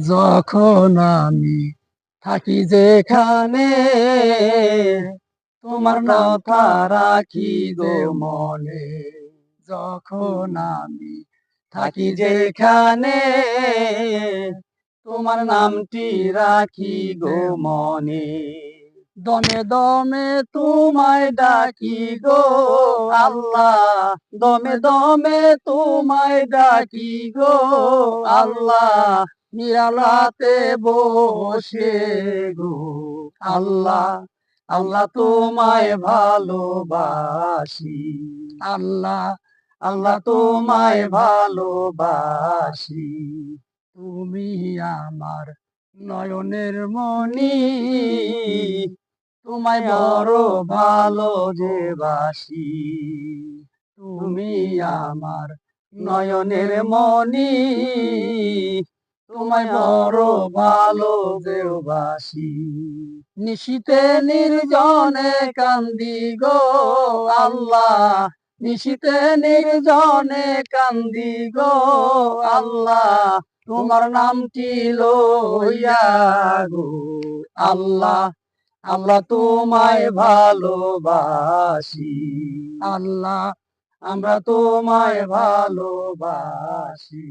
যখন আমি থাকি যেখানে তোমার কথা রাখি গো মনে। যখন আমি থাকি যেখানে তোমার নামটি রাখি গো মনে। দমে দমে তোমায় ডাকি গো আল্লাহ, দমে দমে তোমায় ডাকি গো আল্লাহ, নিরালাতে বসে গো আল্লাহ। আল্লাহ তোমায় ভালোবাসি, আল্লাহ আল্লাহ তোমায় ভালোবাসি। তুমি আমার নয়নের মণি, তোমায় বড় ভালো যে বাসি। তুমি আমার নয়নের মণি, তোমায় বড় ভালো যে বাসি। নিশীতে নির্জনে কান্দি গো আল্লাহ, নিশীতে নির্জনে কান্দি গো আল্লাহ, তোমার নামটি লইয়া গো আল্লাহ। আল্লাহ তোমায় ভালোবাসি, আল্লাহ আমরা তোমায় ভালোবাসি।